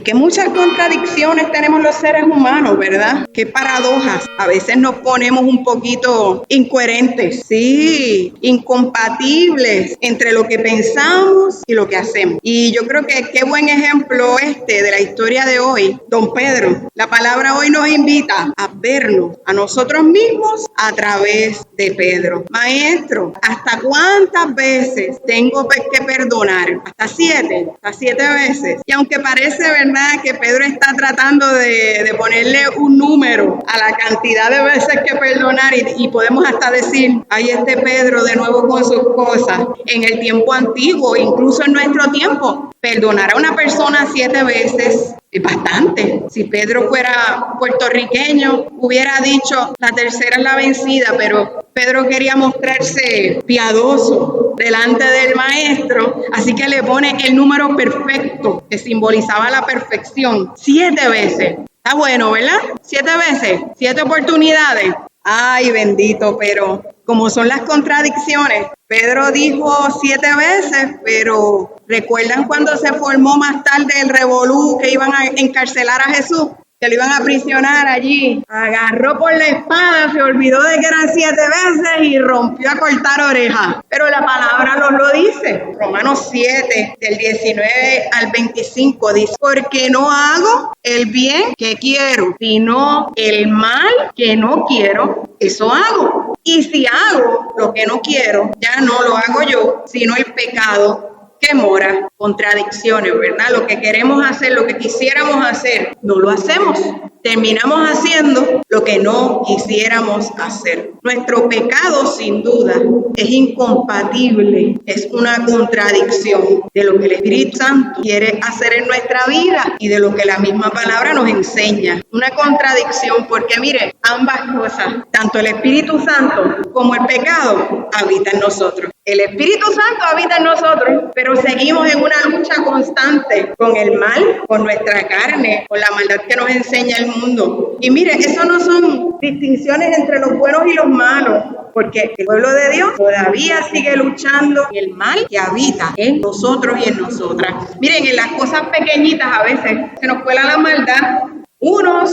qué muchas contradicciones tenemos los seres humanos, ¿verdad? Qué paradojas. A veces nos ponemos un poquito incoherentes, sí, incompatibles entre lo que pensamos y lo que hacemos. Y yo creo que qué buen ejemplo de la historia de hoy, don Pedro. La palabra hoy nos invita a vernos a nosotros mismos a través de Pedro. Maestro, ¿hasta cuántas veces tengo que perdonar? Hasta 7 veces. Y aunque parece, ¿verdad?, que Pedro está tratando de ponerle un número a la cantidad de veces que perdonar y podemos hasta decir, ay, Pedro de nuevo con sus cosas. En el tiempo antiguo, incluso en nuestro tiempo, perdonar a una persona 7 veces es bastante. Si Pedro fuera puertorriqueño, hubiera dicho, la tercera es la vencida, pero Pedro quería mostrarse piadoso delante del maestro, así que le pone el número perfecto, que simbolizaba la perfección, 7 veces. Está bueno, ¿verdad? 7 veces, 7 oportunidades. Ay, bendito, pero como son las contradicciones, Pedro dijo 7 veces, pero ¿recuerdan cuando se formó más tarde el revolú que iban a encarcelar a Jesús? Que lo iban a aprisionar allí. Agarró por la espada, se olvidó de que eran 7 veces y rompió a cortar orejas. Pero la palabra nos lo dice. Romanos 7, del 19 al 25, dice, porque no hago el bien que quiero, sino el mal que no quiero, eso hago. Y si hago lo que no quiero, ya no lo hago yo, sino el pecado que mora. Contradicciones, ¿verdad? Lo que queremos hacer, lo que quisiéramos hacer, no lo hacemos. Terminamos haciendo lo que no quisiéramos hacer. Nuestro pecado, sin duda, es incompatible, es una contradicción de lo que el Espíritu Santo quiere hacer en nuestra vida y de lo que la misma palabra nos enseña. Una contradicción porque, mire, ambas cosas, tanto el Espíritu Santo como el pecado, habitan en nosotros. El Espíritu Santo habita en nosotros, pero seguimos en una lucha constante con el mal, con nuestra carne, con la maldad que nos enseña el mundo. Y mire, eso no son distinciones entre los buenos y los malos, porque el pueblo de Dios todavía sigue luchando con el mal que habita en nosotros y en nosotras. Miren, en las cosas pequeñitas a veces se nos cuela la maldad. Unos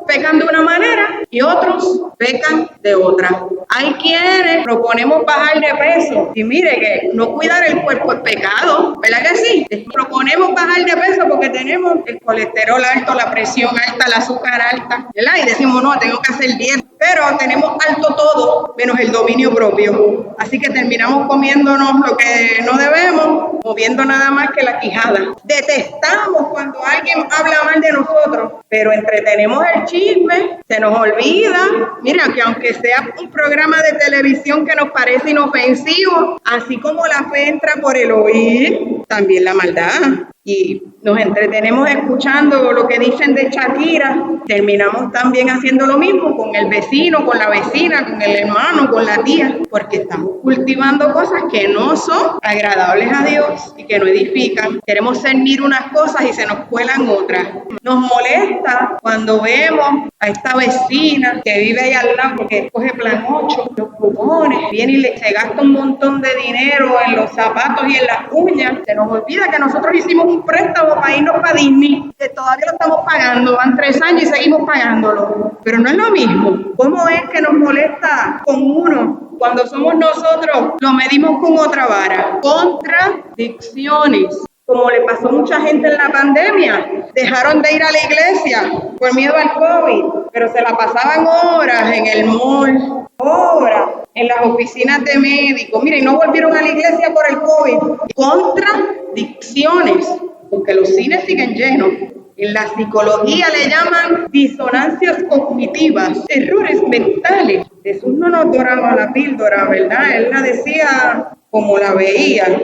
pecan de una manera y otros pecan de otra. Hay quienes proponemos bajar de peso y mire que no cuidar el cuerpo es pecado, ¿verdad que sí? Proponemos bajar de peso porque tenemos el colesterol alto, la presión alta, el azúcar alta, ¿verdad? Y decimos, no, tengo que hacer dieta, pero tenemos alto todo menos el dominio propio. Así que terminamos comiéndonos lo que no debemos, moviendo nada más que la quijada. Detestamos cuando alguien habla mal de nosotros, pero entretenemos el chisme, se nos olvida. Mira, que aunque sea un programa de televisión que nos parece inofensivo, así como la fe entra por el oír, también la maldad. Y nos entretenemos escuchando lo que dicen de Shakira, terminamos también haciendo lo mismo con el vecino, con la vecina, con el hermano, con la tía, porque estamos cultivando cosas que no son agradables a Dios y que no edifican. Queremos cernir unas cosas y se nos cuelan otras. Nos molesta cuando vemos a esta vecina que vive ahí al lado porque coge plan 8, los cupones, viene y se gasta un montón de dinero en los zapatos y en las uñas. Se nos olvida que nosotros hicimos un préstamo para irnos para Disney, que todavía lo estamos pagando, van 3 años y seguimos pagándolo. Pero no es lo mismo. ¿Cómo es que nos molesta con uno cuando somos nosotros? Lo medimos con otra vara. Contradicciones. Como le pasó a mucha gente en la pandemia, dejaron de ir a la iglesia por miedo al COVID, pero se la pasaban horas en el mall, horas en las oficinas de médicos. Miren, no volvieron a la iglesia por el COVID. Contradicciones, porque los cines siguen llenos. En la psicología le llaman disonancias cognitivas, errores mentales. Jesús no nos doraba la píldora, ¿verdad? Él la decía como la veía.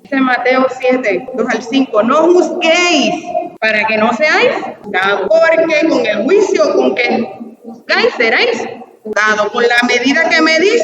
Dice Mateo 7, 2 al 5, no juzguéis para que no seáis juzgados, porque con el juicio con que juzgáis seréis juzgados. Con la medida que medís,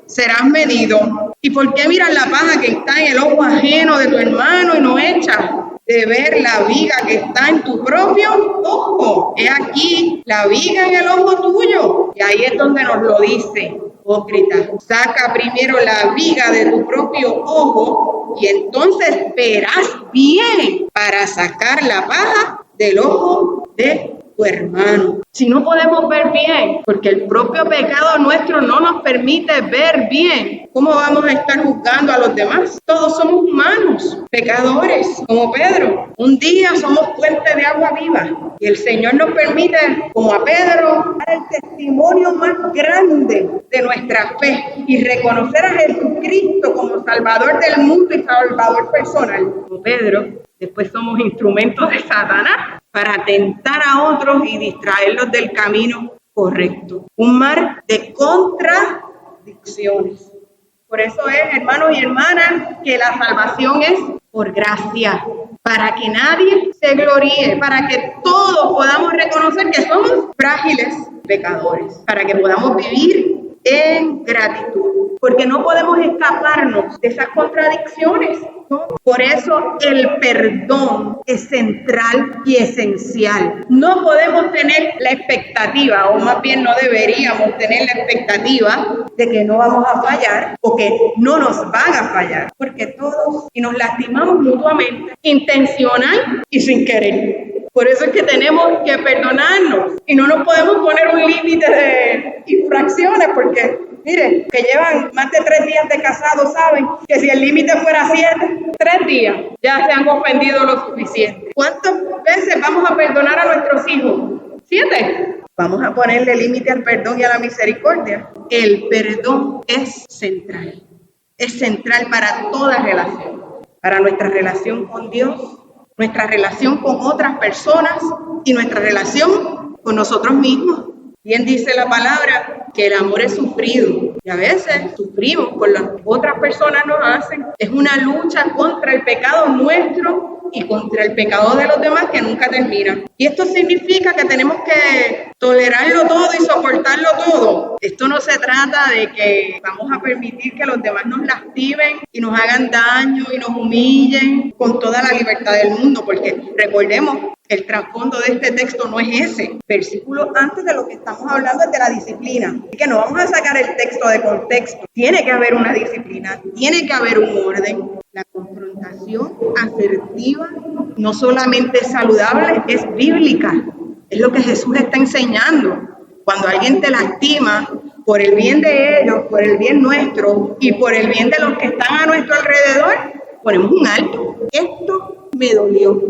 serás medido. ¿Y por qué miras la paja que está en el ojo ajeno de tu hermano y no echas de ver la viga que está en tu propio ojo? He aquí la viga en el ojo tuyo. Y ahí es donde nos lo dice. Hipócrita, saca primero la viga de tu propio ojo y entonces verás bien para sacar la paja del ojo de tu hermano. Si no podemos ver bien, porque el propio pecado nuestro no nos permite ver bien, ¿cómo vamos a estar juzgando a los demás? Todos somos humanos, pecadores, como Pedro. Un día somos fuente de agua viva y el Señor nos permite, como a Pedro, dar el testimonio más grande de nuestra fe y reconocer a Jesucristo como Salvador del mundo y Salvador personal. Como Pedro, después somos instrumentos de Satanás para tentar a otros y distraerlos del camino correcto. Un mar de contradicciones. Por eso es, hermanos y hermanas, que la salvación es por gracia, para que nadie se gloríe, para que todos podamos reconocer que somos frágiles pecadores, para que podamos vivir en gratitud, porque no podemos escaparnos de esas contradicciones, ¿no? Por eso el perdón es central y esencial. No podemos tener la expectativa, o más bien no deberíamos tener la expectativa de que no vamos a fallar o que no nos van a fallar, porque todos y nos lastimamos mutuamente, intencional y sin querer. Por eso es que tenemos que perdonarnos y no nos podemos poner un límite de infracciones, porque mire, que llevan más de 3 días de casados saben que si el límite fuera 7, 3 días ya se han ofendido lo suficiente. ¿Cuántas veces vamos a perdonar a nuestros hijos? 7. Vamos a ponerle límite al perdón y a la misericordia. El perdón es central para toda relación, para nuestra relación con Dios, nuestra relación con otras personas y nuestra relación con nosotros mismos. Bien dice la palabra que el amor es sufrido y a veces sufrimos por lo que otras personas nos hacen. Es una lucha contra el pecado nuestro y contra el pecado de los demás que nunca termina. Y esto significa que tenemos que tolerarlo todo y soportarlo todo. Esto no se trata de que vamos a permitir que los demás nos lastimen y nos hagan daño y nos humillen con toda la libertad del mundo, porque recordemos, el trasfondo de este texto no es ese. Versículo antes de lo que estamos hablando es de la disciplina. Así que no vamos a sacar el texto de contexto. Tiene que haber una disciplina, tiene que haber un orden. La confrontación asertiva no solamente es saludable, es bíblica. Es lo que Jesús está enseñando. Cuando alguien te lastima, por el bien de ellos, por el bien nuestro y por el bien de los que están a nuestro alrededor, ponemos un alto. Esto me dolió.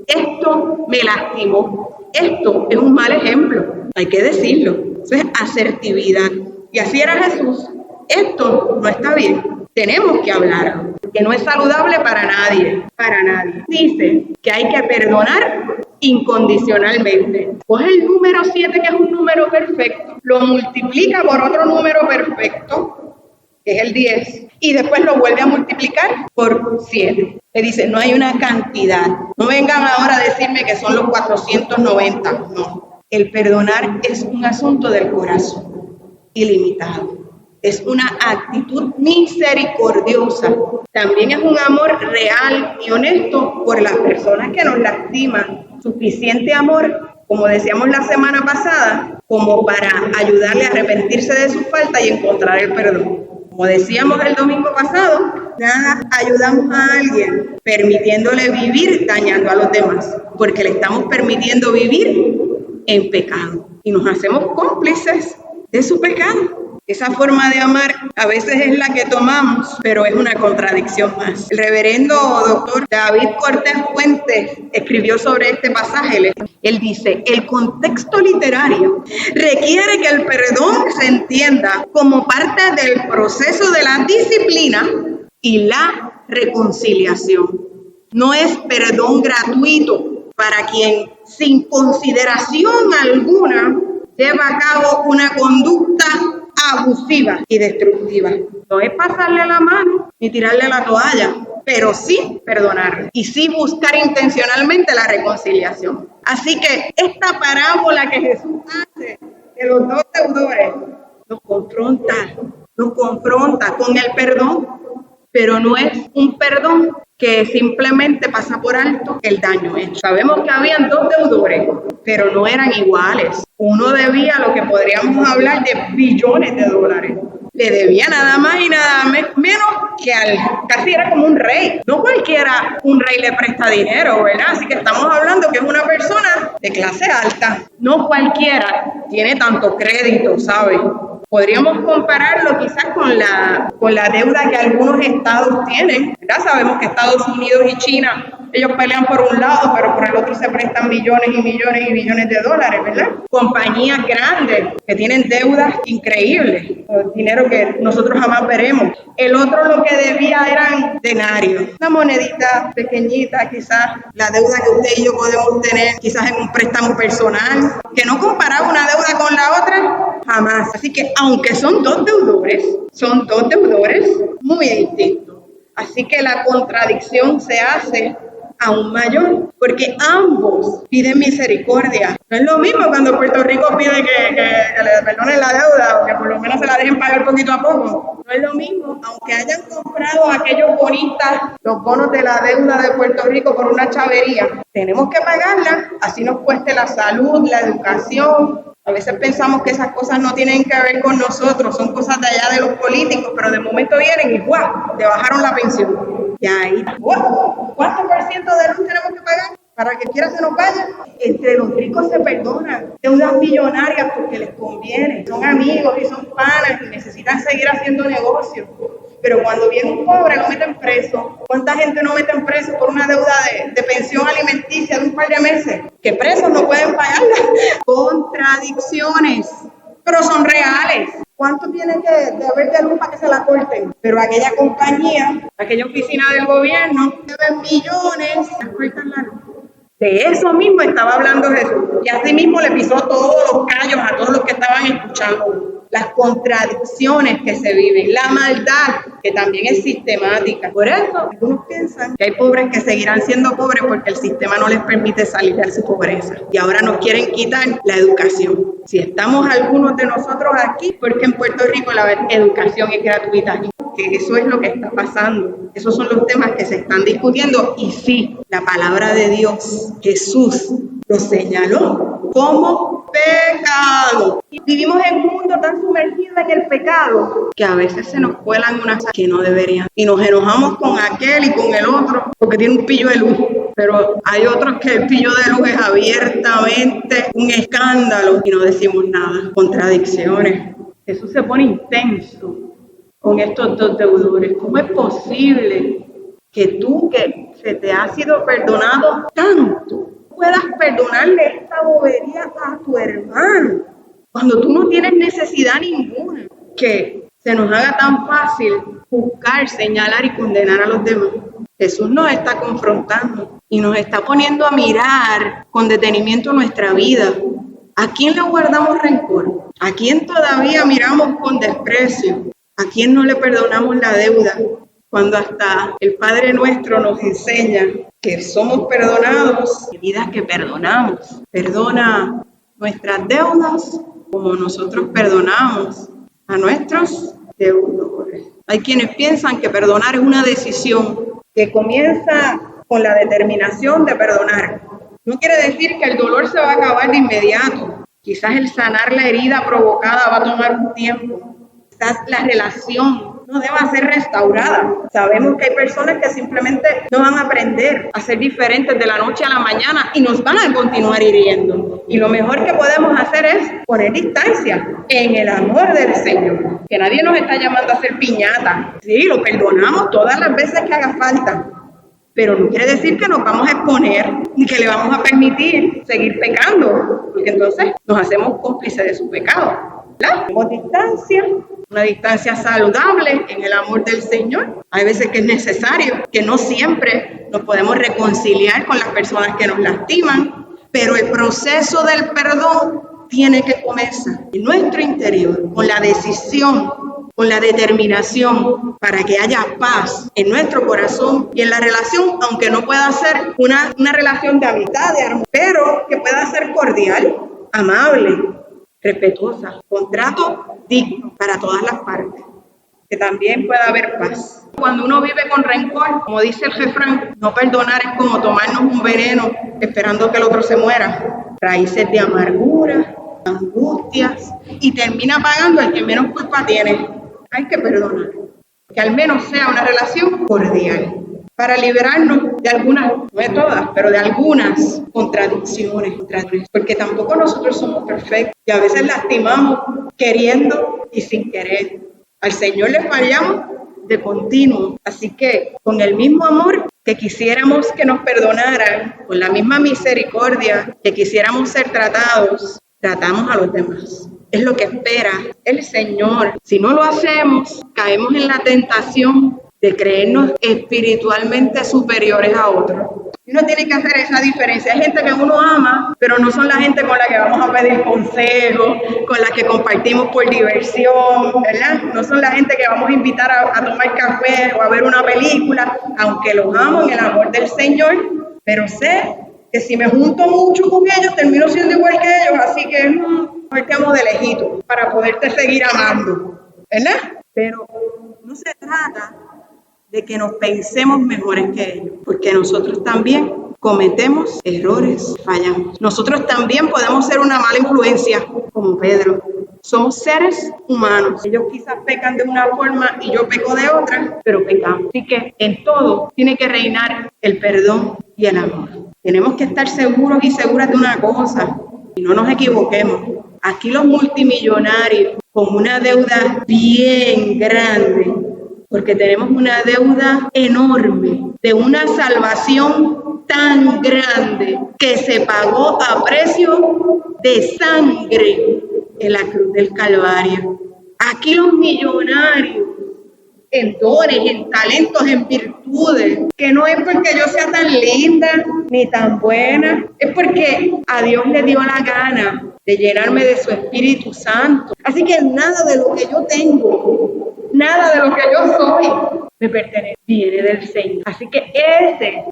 Esto me lastimó. Esto es un mal ejemplo. Hay que decirlo. Eso es asertividad. Y así era Jesús. Esto no está bien. Tenemos que hablarlo. Que no es saludable para nadie. Para nadie. Dice que hay que perdonar incondicionalmente. Coge el número 7, que es un número perfecto. Lo multiplica por otro número perfecto, que es el 10. Y después lo vuelve a multiplicar por 7. Le dice, no hay una cantidad. No vengan ahora a decirme que son los 490. No. El perdonar es un asunto del corazón, ilimitado. Es una actitud misericordiosa. También es un amor real y honesto por las personas que nos lastiman. Suficiente amor, como decíamos la semana pasada, como para ayudarle a arrepentirse de su falta y encontrar el perdón. Como decíamos el domingo pasado, nada ayudamos a alguien permitiéndole vivir dañando a los demás, porque le estamos permitiendo vivir en pecado y nos hacemos cómplices de su pecado. Esa forma de amar a veces es la que tomamos, pero es una contradicción más. El reverendo doctor David Cortés Fuentes escribió sobre este pasaje. Él dice, el contexto literario requiere que el perdón se entienda como parte del proceso de la disciplina y la reconciliación. No es perdón gratuito para quien, sin consideración alguna, lleva a cabo una conducta abusiva y destructiva. No es pasarle la mano ni tirarle la toalla, pero sí perdonar y sí buscar intencionalmente la reconciliación. Así que esta parábola que Jesús hace de los 2 deudores nos confronta con el perdón, pero no es un perdón que simplemente pasa por alto el daño hecho. Sabemos que habían 2 deudores, pero no eran iguales. Uno debía lo que podríamos hablar de billones de dólares le debía nada más y nada menos que casi era como un rey. No cualquiera un rey le presta dinero, ¿verdad? Así que estamos hablando que es una persona de clase alta. No cualquiera tiene tanto crédito, ¿sabes? Podríamos compararlo quizás con la deuda que algunos estados tienen, ¿verdad? Sabemos que Estados Unidos y China, ellos pelean por un lado, pero por el otro se prestan millones y millones y millones de dólares, ¿verdad? Compañías grandes que tienen deudas increíbles, dinero que nosotros jamás veremos. El otro lo que debía eran denarios, una monedita pequeñita, quizás la deuda que usted y yo podemos tener, quizás en un préstamo personal, que no comparaba una deuda con la otra, jamás. Así que aunque son dos deudores muy distintos. Así que la contradicción se hace aún mayor, porque ambos piden misericordia. No es lo mismo cuando Puerto Rico pide que le perdonen la deuda o que por lo menos se la dejen pagar poquito a poco. No es lo mismo, aunque hayan comprado aquellos bonistas, los bonos de la deuda de Puerto Rico por una chavería. Tenemos que pagarla, así nos cueste la salud, la educación. A veces pensamos que esas cosas no tienen que ver con nosotros, son cosas de allá de los políticos, pero de momento vienen y ¡guau!, te bajaron la pensión. Y ahí, ¡guau!, ¿cuánto por ciento de luz tenemos que pagar para que quiera se nos vaya? Entre los ricos se perdonan deudas millonarias porque les conviene, son amigos y son panas y necesitan seguir haciendo negocios. Pero cuando viene un pobre lo meten preso. ¿Cuánta gente no meten preso por una deuda de pensión alimenticia de un par de meses? Que presos no pueden pagarla. Contradicciones, pero son reales. ¿Cuánto tiene que haber de luz para que se la corten? Pero aquella compañía, aquella oficina del gobierno, deben millones, cortan la luz. De eso mismo estaba hablando Jesús. Y así mismo le pisó todos los callos a todos los que estaban escuchando. Las contradicciones que se viven, la maldad que también es sistemática. Por eso algunos piensan que hay pobres que seguirán siendo pobres porque el sistema no les permite salir de su pobreza. Y ahora nos quieren quitar la educación. Si estamos algunos de nosotros aquí, porque en Puerto Rico la educación es gratuita. Que eso es lo que está pasando. Esos son los temas que se están discutiendo. Y sí, la palabra de Dios, Jesús, lo señaló como pecado. Y vivimos en un mundo tan sumergido en el pecado que a veces se nos cuelan unas cosas que no deberían. Y nos enojamos con aquel y con el otro porque tiene un pillo de luz. Pero hay otros que el pillo de luz es abiertamente un escándalo y no decimos nada. Contradicciones. Jesús se pone intenso con estos dos deudores. ¿Cómo es posible que tú, que se te ha sido perdonado tanto, puedas perdonarle esta bobería a tu hermano cuando tú no tienes necesidad ninguna? Que se nos haga tan fácil juzgar, señalar y condenar a los demás. Jesús nos está confrontando y nos está poniendo a mirar con detenimiento nuestra vida. ¿A quién le guardamos rencor? ¿A quién todavía miramos con desprecio? ¿A quién no le perdonamos la deuda? Cuando hasta el Padre Nuestro nos enseña que somos perdonados, medidas que perdonamos. Perdona nuestras deudas como nosotros perdonamos a nuestros deudores. Hay quienes piensan que perdonar es una decisión que comienza con la determinación de perdonar. No quiere decir que el dolor se va a acabar de inmediato. Quizás el sanar la herida provocada va a tomar un tiempo. Quizás la relación no deba ser restaurada. Sabemos que hay personas que simplemente no van a aprender a ser diferentes de la noche a la mañana y nos van a continuar hiriendo. Y lo mejor que podemos hacer es poner distancia en el amor del Señor. Que nadie nos está llamando a hacer piñata. Sí, lo perdonamos todas las veces que haga falta. Pero no quiere decir que nos vamos a exponer ni que le vamos a permitir seguir pecando. Porque entonces nos hacemos cómplices de su pecado. Tenemos distancia, una distancia saludable en el amor del Señor. Hay veces que es necesario, que no siempre nos podemos reconciliar con las personas que nos lastiman, pero el proceso del perdón tiene que comenzar en nuestro interior, con la decisión, con la determinación, para que haya paz en nuestro corazón y en la relación, aunque no pueda ser una relación de amistad, de amor, pero que pueda ser cordial, amable, respetuosa, contrato digno para todas las partes, que también pueda haber paz. Cuando uno vive con rencor, como dice el refrán, no perdonar es como tomarnos un veneno esperando que el otro se muera. Raíces de amargura, angustias, y termina pagando el que menos culpa tiene. hay que perdonar. Que al menos sea una relación cordial. Para liberarnos de algunas, no de todas, pero de algunas contradicciones. Porque tampoco nosotros somos perfectos. Y a veces lastimamos queriendo y sin querer. Al Señor le fallamos de continuo. Así que con el mismo amor que quisiéramos que nos perdonaran, con la misma misericordia que quisiéramos ser tratados, tratamos a los demás. Es lo que espera el Señor. Si no lo hacemos, caemos en la tentación de creernos espiritualmente superiores a otros. Uno tiene que hacer esa diferencia. Hay gente que uno ama, pero no son la gente con la que vamos a pedir consejos, con la que compartimos por diversión, ¿verdad? No son la gente que vamos a invitar a tomar café o a ver una película, aunque los amo en el amor del Señor, pero sé que si me junto mucho con ellos, termino siendo igual que ellos, así que partamos de lejito para poderte seguir amando, ¿verdad? Pero no se trata de que nos pensemos mejores que ellos, porque nosotros también cometemos errores, fallamos. Nosotros también podemos ser una mala influencia, como Pedro. Somos seres humanos. Ellos quizás pecan de una forma y yo peco de otra, pero pecamos. Así que en todo tiene que reinar el perdón y el amor. Tenemos que estar seguros y seguras de una cosa, y no nos equivoquemos. Aquí los multimillonarios con una deuda bien grande, porque tenemos una deuda enorme de una salvación tan grande que se pagó a precio de sangre en la cruz del Calvario. Aquí los millonarios en dones, en talentos, en virtudes, que no es porque yo sea tan linda ni tan buena, es porque a Dios le dio la gana de llenarme de su Espíritu Santo. Así que nada de lo que yo tengo, nada de lo que yo soy, me pertenece, viene del Señor. Así que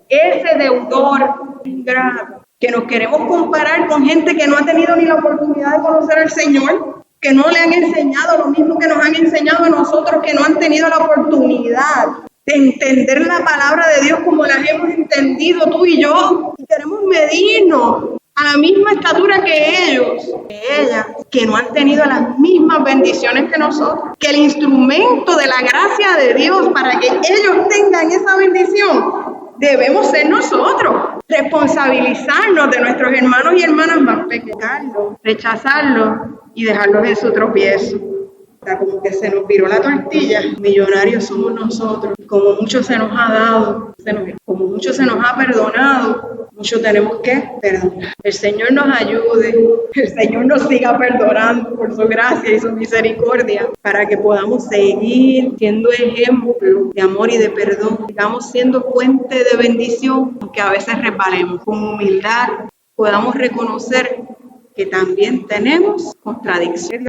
ese deudor ingrato, que nos queremos comparar con gente que no ha tenido ni la oportunidad de conocer al Señor, que no le han enseñado lo mismo que nos han enseñado a nosotros, que no han tenido la oportunidad de entender la palabra de Dios como las hemos entendido tú y yo, y queremos medirnos a la misma estatura que ellos, que ellas, que no han tenido las mismas bendiciones que nosotros, que el instrumento de la gracia de Dios para que ellos tengan esa bendición debemos ser nosotros, responsabilizarnos de nuestros hermanos y hermanas más pequeños, rechazarlos y dejarlos en su tropiezo. Como que se nos viró la tortilla. Millonarios somos nosotros. Como mucho se nos ha dado, como mucho se nos ha perdonado, mucho tenemos que perdonar. El Señor nos ayude, el Señor nos siga perdonando por su gracia y su misericordia, para que podamos seguir siendo ejemplo de amor y de perdón. Sigamos siendo fuente de bendición, aunque a veces resbalemos. Con humildad podamos reconocer que también tenemos contradicciones.